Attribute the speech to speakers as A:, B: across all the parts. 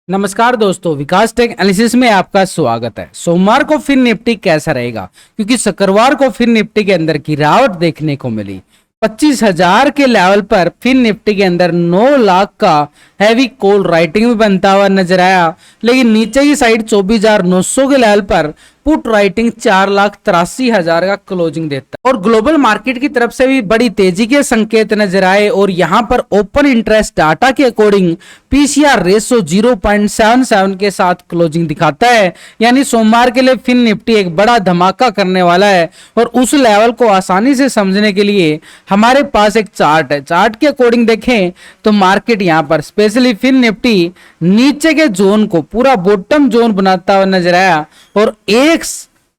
A: नमस्कार दोस्तों, विकास take analysis में आपका स्वागत है। सोमवार को फिर निफ्टी कैसा रहेगा, क्योंकि शुक्रवार को फिर निफ्टी के अंदर गिरावट देखने को मिली। 25,000 के लेवल पर फिर निफ्टी के अंदर 9 लाख का हैवी कॉल राइटिंग भी बनता हुआ नजर आया, लेकिन नीचे की साइड 24,900 के लेवल पर पुट राइटिंग 4,83,000 का क्लोजिंग देता है। और ग्लोबल मार्केट की तरफ से भी बड़ी तेजी के संकेत नजर आए और यहां पर ओपन इंटरेस्ट डाटा के अकॉर्डिंग पीसीआर रेशो 0.77 के साथ क्लोजिंग दिखाता है। यानी सोमवार के लिए फिर निफ्टी एक बड़ा धमाका करने वाला है और उस लेवल को आसानी से समझने के लिए हमारे पास एक चार्ट है। चार्ट के अकॉर्डिंग देखें तो मार्केट यहां पर स्पेशली फिर निफ्टी नीचे के जोन को पूरा बॉटम जोन बनाता हुआ नजर आया और 1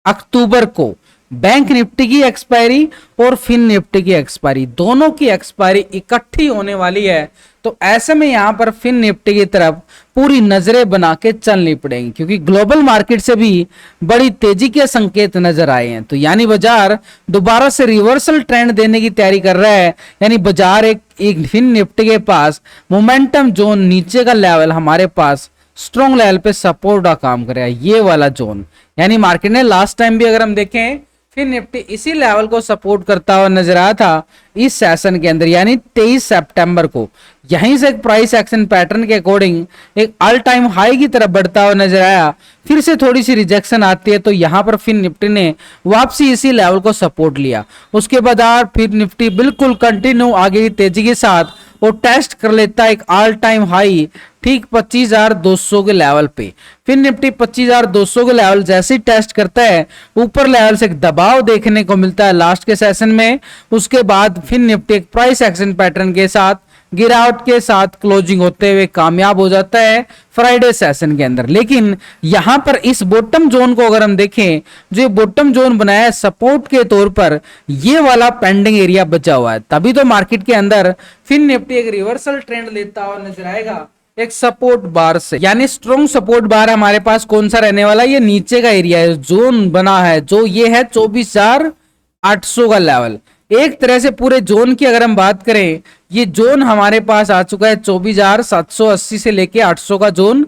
A: अक्टूबर को बैंक निफ्टी की एक्सपायरी और फिन निफ्टी की एक्सपायरी दोनों की एक्सपायरी इकट्ठी होने वाली है। तो ऐसे में यहां पर फिन निफ्टी की तरफ पूरी नजरें बना के चलनी पड़ेंगी, क्योंकि ग्लोबल मार्केट से भी बड़ी तेजी के संकेत नजर आए हैं। तो यानी बाजार दोबारा से रिवर्सल ट्रेंड देने की तैयारी कर रहा है। यानी बाजार एक फिन निफ्टी के पास मोमेंटम जोन नीचे का लेवल हमारे पास स्ट्रॉन्ग लेवल पे सपोर्ट का काम करेगा, ये वाला जोन। यानी मार्केट ने लास्ट टाइम भी अगर हम देखें फिर निफ्टी इसी लेवल को सपोर्ट करता हुआ नजर आया था इस सेशन के अंदर, यानी 23 सितंबर को। यहीं से एक प्राइस एक्शन पैटर्न के अकॉर्डिंग एक ऑल टाइम हाई की तरफ बढ़ता हुआ नजर आया, फिर से थोड़ी सी रिजेक्शन आती है तो यहां पर फिर निफ्टी ने वापसी इसी लेवल को सपोर्ट लिया। उसके बाद फिर निफ्टी बिल्कुल कंटिन्यू आगे तेजी के साथ और टेस्ट कर लेता है एक ऑल टाइम हाई ठीक 25,200 के लेवल पे। फिर निफ्टी 25,200 के लेवल जैसे ही टेस्ट करता है ऊपर लेवल से एक दबाव देखने को मिलता है लास्ट के सेशन में। उसके बाद फिर निफ्टी एक प्राइस एक्शन पैटर्न के साथ गिरावट के साथ क्लोजिंग होते हुए कामयाब हो जाता है फ्राइडे सेशन के अंदर। लेकिन यहां पर इस बॉटम जोन को अगर हम देखें, जो बॉटम जोन बनाया है सपोर्ट के तौर पर, ये वाला पेंडिंग एरिया बचा हुआ है। तभी तो मार्केट के अंदर फिर निफ्टी एक रिवर्सल ट्रेंड लेता हुआ नजर आएगा एक सपोर्ट बार से। यानी स्ट्रॉन्ग सपोर्ट बार हमारे पास कौन सा रहने वाला है, ये नीचे का एरिया है, जोन बना है जो ये है 24,800 का लेवल। एक तरह से पूरे जोन की अगर हम बात करें, ये जोन हमारे पास आ चुका है 24,780 से लेके 800 का जोन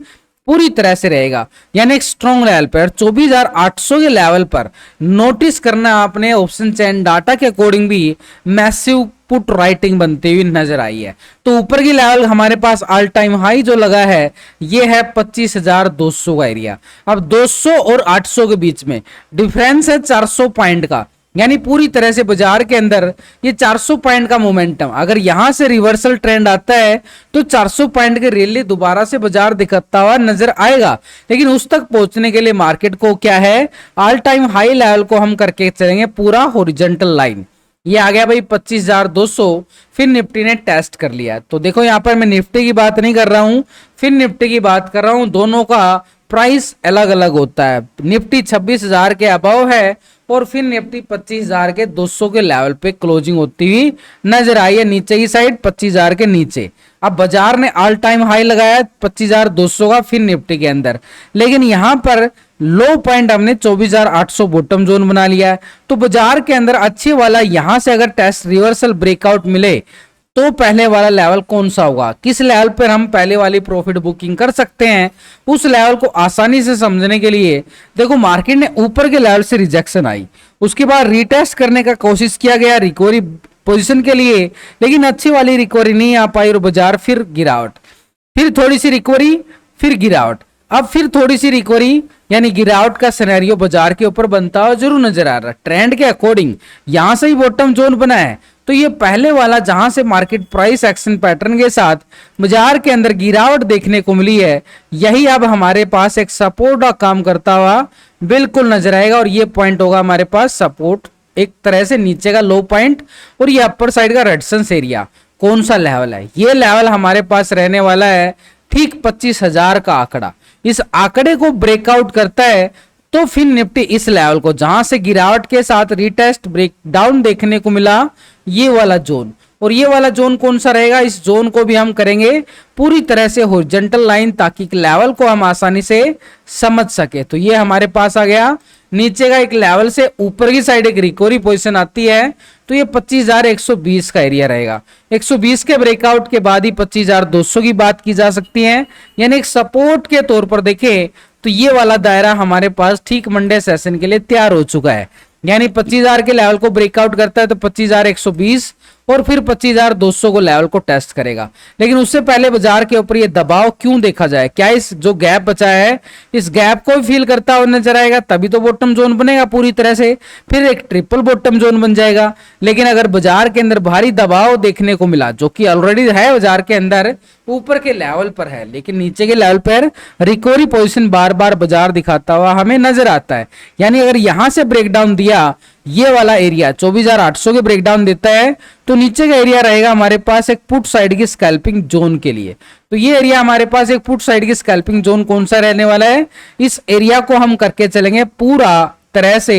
A: पूरी तरह से रहेगा, यानी एक स्ट्रॉन्ग लेवल पर 24,800 के लेवल पर नोटिस करना आपने ऑप्शन चेन डाटा के अकॉर्डिंग भी मैसिव पुट राइटिंग बनती हुई नजर आई है। तो ऊपर की लेवल हमारे पास ऑल टाइम हाई जो लगा है ये है 25,200 का एरिया। अब 200 और 800 के बीच में डिफरेंस है 400 पॉइंट का, यानी पूरी तरह से बाजार के अंदर ये 400 पॉइंट का मोमेंटम अगर यहां से रिवर्सल ट्रेंड आता है तो 400 पॉइंट के रैली दोबारा से बाजार दिखाता हुआ नजर आएगा। लेकिन उस तक पहुंचने के लिए मार्केट को क्या है, ऑल टाइम हाई लेवल को हम करके चलेंगे पूरा हॉरिजॉन्टल लाइन। ये आ गया भाई 25,200, फिर निफ्टी ने टेस्ट कर लिया। तो देखो यहां पर मैं निफ्टी की बात नहीं कर रहा हूं, फिर निफ्टी की बात कर रहा हूं। दोनों का प्राइस अलग अलग होता है। निफ्टी 26,000 के अबव है और फिर निफ्टी 25,000 के 200 के लेवल पे क्लोजिंग होती हुई नजर आई है, नीचे की साइड 25,000 के नीचे। अब बाजार ने ऑल टाइम हाई लगाया 25,200 का फिर निफ्टी के अंदर, लेकिन यहां पर लो पॉइंट हमने 24,800 बॉटम जोन बना लिया है। तो बाजार के अंदर अच्छे वाला यहां से अगर टेस्ट रिवर्सल ब्रेकआउट मिले तो पहले वाला लेवल कौन सा होगा, किस लेवल पर हम पहले वाली प्रॉफिट बुकिंग कर सकते हैं, उस लेवल को आसानी से समझने के लिए देखो मार्केट ने ऊपर के लेवल से रिजेक्शन आई, उसके बाद रीटेस्ट करने का कोशिश किया गया रिकवरी पोजीशन के लिए, लेकिन अच्छी वाली रिकवरी नहीं आ पाई और बाजार फिर गिरावट, फिर थोड़ी सी रिकवरी, फिर गिरावट, अब फिर थोड़ी सी रिकवरी, यानी गिरावट का सिनेरियो बाजार के ऊपर बनता हुआ जरूर नजर आ रहा है। ट्रेंड के अकॉर्डिंग यहां से ही बॉटम जोन बना है, तो ये पहले वाला जहां से मार्केट प्राइस एक्शन पैटर्न के साथ बाजार के अंदर गिरावट देखने को मिली है, यही अब हमारे पास एक सपोर्ट का काम करता हुआ बिल्कुल नजर आएगा। और ये पॉइंट होगा हमारे पास सपोर्ट, एक तरह से नीचे का लो पॉइंट, और ये अपर साइड का रेजिस्टेंस एरिया कौन सा लेवल है, ये लेवल हमारे पास रहने वाला है ठीक 25,000 का आंकड़ा। इस आंकड़े को ब्रेकआउट करता है तो फिर निफ्टी इस लेवल को जहां से गिरावट के साथ रीटेस्ट ब्रेकडाउन देखने को मिला, ये वाला जोन, और ये वाला जोन कौन सा रहेगा, इस जोन को भी हम करेंगे पूरी तरह से हॉरिजॉन्टल लाइन ताकि लेवल को हम आसानी से समझ सके। तो ये हमारे पास आ गया नीचे का एक लेवल से ऊपर की साइड एक रिकवरी पोजीशन आती है तो ये 25,120 का एरिया रहेगा। 120 के ब्रेकआउट के बाद ही 25,200 की बात की जा सकती है, यानी एक सपोर्ट के तौर पर देखें तो ये वाला दायरा हमारे पास ठीक मंडे सेशन के लिए तैयार हो चुका है। यानी 25,000 के लेवल को ब्रेकआउट करता है तो 25,120 और फिर 25,200 को लेवल को टेस्ट करेगा। लेकिन उससे पहले बाजार के ऊपर ये दबाव क्यों देखा जाए, क्या इस जो गैप बचा है इस गैप को फील करता हुआ नजर आएगा, तभी तो बॉटम जोन बनेगा पूरी तरह से, फिर एक ट्रिपल बॉटम जोन बन जाएगा। लेकिन अगर बाजार के अंदर भारी दबाव देखने को मिला, जो कि ऑलरेडी है बाजार के अंदर, ऊपर के लेवल पर है लेकिन नीचे के लेवल पर रिकवरी पोजीशन बार बार बाजार दिखाता हुआ हमें नजर आता है। यानी अगर यहां से ब्रेकडाउन दिया, ये वाला एरिया 24,800 के ब्रेकडाउन देता है तो नीचे का एरिया रहेगा हमारे पास एक पुट साइड की स्कैल्पिंग जोन के लिए। तो ये एरिया हमारे पास एक पुट साइड की स्कैल्पिंग जोन कौन सा रहने वाला है, इस एरिया को हम करके चलेंगे पूरा तरह से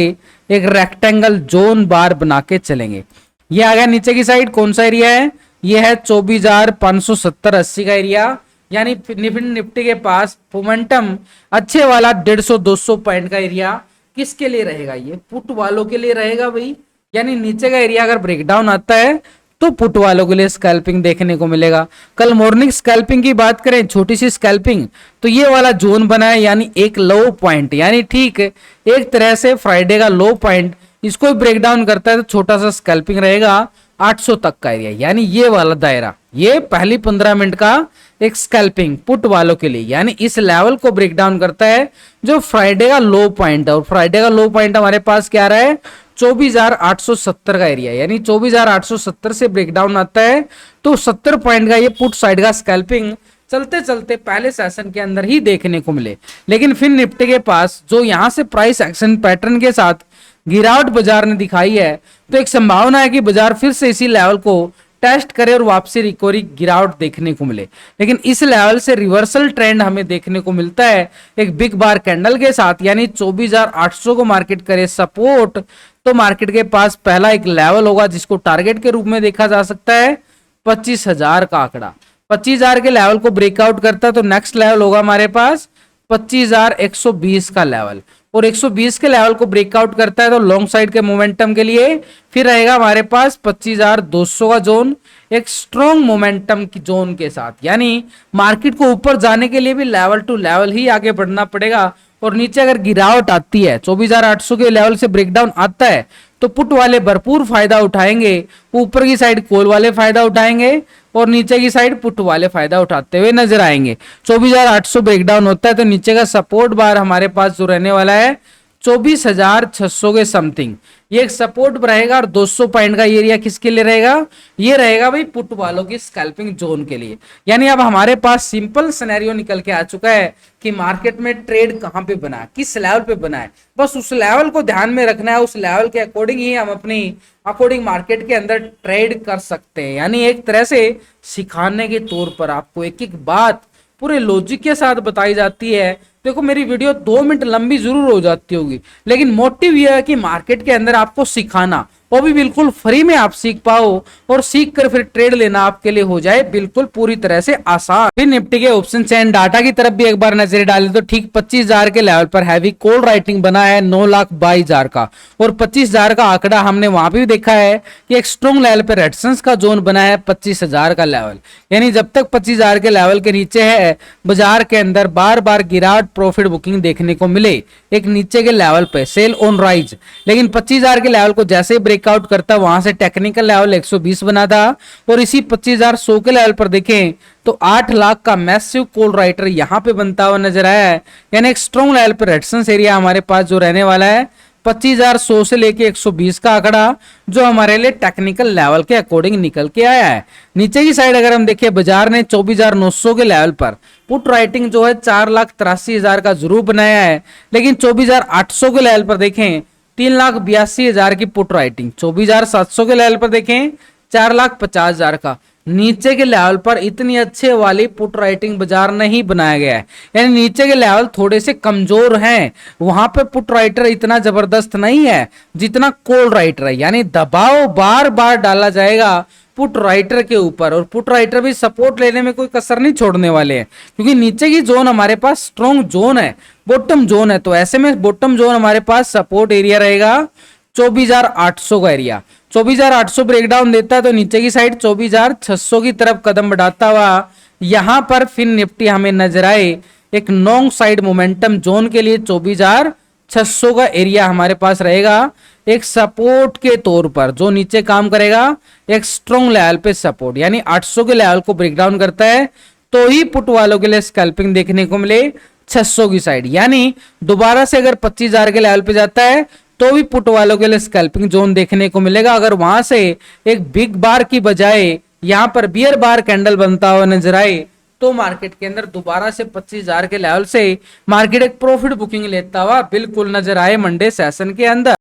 A: एक रेक्टेंगल जोन बार बना के चलेंगे। ये आ गया नीचे की साइड, कौन सा एरिया है, ये है 24,570-80 का एरिया। यानी निफ्टी के पास मोमेंटम अच्छे वाला 150-200 पॉइंट का एरिया किसके लिए रहेगा, ये पुट वालों के लिए रहेगा भाई। यानी नीचे का एरिया अगर ब्रेकडाउन आता है तो पुट वालों के लिए स्कैल्पिंग देखने को मिलेगा। कल मॉर्निंग स्कैल्पिंग की बात करें, छोटी सी स्कैल्पिंग, तो ये वाला जोन बना है, यानी एक लो पॉइंट, यानी ठीक एक तरह से फ्राइडे का लो पॉइंट, इसको ब्रेकडाउन करता है तो छोटा सा स्कैल्पिंग रहेगा 800 तक का एरिया। यानी ये वाला दायरा, ये पहली 15 मिनट का एक स्कैल्पिंग पुट वालों के लिए, यानी इस लेवल को ब्रेकडाउन करता है जो फ्राइडे का लो पॉइंट है। और फ्राइडे का लो पॉइंट हमारे पास क्या रहा है, 24,870 का एरिया। यानी 24,870 से ब्रेकडाउन आता है तो 70 पॉइंट का ये पुट साइड का स्कैल्पिंग चलते चलते पहले सेशन के अंदर ही देखने को मिले। लेकिन फिर निफ्टी के पास जो यहां से प्राइस एक्शन पैटर्न के साथ गिरावट बाजार ने दिखाई है, तो एक संभावना है कि बाजार फिर से इसी लेवल को टेस्ट करे और वापसी रिकवरी गिरावट देखने को मिले। लेकिन इस लेवल से रिवर्सल ट्रेंड हमें देखने को मिलता है एक बिग बार कैंडल के साथ, यानी 24,800 को मार्केट करे सपोर्ट, तो मार्केट के पास पहला एक लेवल होगा जिसको टारगेट के रूप में देखा जा सकता है 25,000 का आंकड़ा। 25,000 के लेवल को ब्रेकआउट करता है तो नेक्स्ट लेवल होगा हमारे पास 25,120 का लेवल, और 120 के लेवल को ब्रेकआउट करता है तो लॉन्ग साइड के मोमेंटम के लिए फिर रहेगा हमारे पास 25,200 का जोन, एक स्ट्रॉन्ग मोमेंटम की जोन के साथ। यानी मार्केट को ऊपर जाने के लिए भी लेवल टू लेवल ही आगे बढ़ना पड़ेगा। और नीचे अगर गिरावट आती है, 24,800 के लेवल से ब्रेकडाउन आता है, तो पुट वाले भरपूर फायदा उठाएंगे, ऊपर की साइड कॉल वाले फायदा उठाएंगे और नीचे की साइड पुट वाले फायदा उठाते हुए नजर आएंगे। 24,800 ब्रेकडाउन होता है तो नीचे का सपोर्ट बार हमारे पास जो रहने वाला है 24,600 के समथिंग, ये एक सपोर्ट रहेगा। और 200 पॉइंट का एरिया किसके लिए रहेगा, ये रहेगा भाई पुट वालों की स्कैल्पिंग जोन के लिए। यानी अब हमारे पास सिंपल सिनेरियो निकल के आ चुका है कि मार्केट में ट्रेड कहां पे बना है, किस लेवल पे बना है, बस उस लेवल को ध्यान में रखना है। उस लेवल के अकॉर्डिंग ही हम अपनी अकॉर्डिंग मार्केट के अंदर ट्रेड कर सकते हैं। यानी एक तरह से सिखाने के तौर पर आपको एक एक बात पूरे लॉजिक के साथ बताई जाती है। देखो मेरी वीडियो 2 मिनट लंबी जरूर हो जाती होगी, लेकिन मोटिव यह है कि मार्केट के अंदर आपको सिखाना, वो भी बिल्कुल फ्री में आप सीख पाओ और सीख कर फिर ट्रेड लेना आपके लिए हो जाए बिल्कुल पूरी तरह से आसान। फिर निफ्टी के ऑप्शन चेन डाटा की तरफ भी एक बार नजर डालें तो ठीक 25,000 के लेवल पर हैवी कॉल राइटिंग बना है 9,22,000 का, और 25,000 का आंकड़ा हमने वहां भी देखा है कि एक स्ट्रॉन्ग लेवल पर रेजिस्टेंस का जोन बना है 25,000 का लेवल। यानी जब तक 25,000 के लेवल के नीचे है बाजार के अंदर बार बार गिरावट प्रॉफिट बुकिंग देखने को मिले एक नीचे के लेवल पे सेल ऑन राइज। लेकिन 25,000 के लेवल को जैसे ब्रेकआउट करता वहां से टेक्निकल लेवल 120 बना था, और इसी 25,100 के लेवल पर देखें तो 8 लाख का मैसिव कॉल राइटर यहां पे बनता हुआ नजर आया है। यानी एक स्ट्रॉन्ग लेवल पर रेजिस्टेंस एरिया हमारे पास जो रहने वाला है 25,100 से लेके 120 का आंकड़ा, जो हमारे लिए टेक्निकल लेवल के अकॉर्डिंग निकल के आया है। नीचे की साइड अगर हम देखें बाजार ने 24,900 के लेवल पर पुट राइटिंग जो है 4,83,000 का जरूर बनाया है, लेकिन 24,800 के लेवल पर देखें 3,82,000 की पुट राइटिंग, 24,700 के लेवल पर देखें 4,50,000 का। नीचे के लेवल पर इतनी अच्छे वाली पुट राइटिंग बाजार नहीं बनाया गया है, यानी नीचे के लेवल थोड़े से कमजोर हैं, वहां पे पुट राइटर इतना जबरदस्त नहीं है जितना कॉल राइटर है। यानी दबाव बार बार डाला जाएगा पुट राइटर के ऊपर, और पुट राइटर भी सपोर्ट लेने में कोई कसर नहीं छोड़ने वाले हैं, क्योंकि नीचे की जोन हमारे पास स्ट्रॉन्ग जोन है, बॉटम जोन है। तो ऐसे में बॉटम जोन हमारे पास सपोर्ट एरिया रहेगा 24,800 का एरिया। 24,800 ब्रेकडाउन देता है तो नीचे की साइड 24,600 की तरफ कदम बढ़ाता हुआ यहां पर फिर निफ्टी हमें नजर आए एक लॉन्ग साइड मोमेंटम जोन के लिए 24,600 का एरिया हमारे पास रहेगा एक सपोर्ट के तौर पर, जो नीचे काम करेगा एक स्ट्रॉन्ग लेवल पे सपोर्ट, यानी 800 के लेवल को ब्रेकडाउन करता है तो ही पुट वालों के लिए स्कैल्पिंग देखने को मिले 600 की साइड। यानी दोबारा से अगर 25,000 के लेवल पे जाता है तो भी पुट वालों के लिए स्कैल्पिंग जोन देखने को मिलेगा। अगर वहां से एक बिग बार की बजाय यहां पर बियर बार कैंडल बनता हुआ नजर आए तो मार्केट के अंदर दोबारा से 25,000 के लेवल से मार्केट एक प्रॉफिट बुकिंग लेता हुआ बिल्कुल नजर आए मंडे सेशन के अंदर।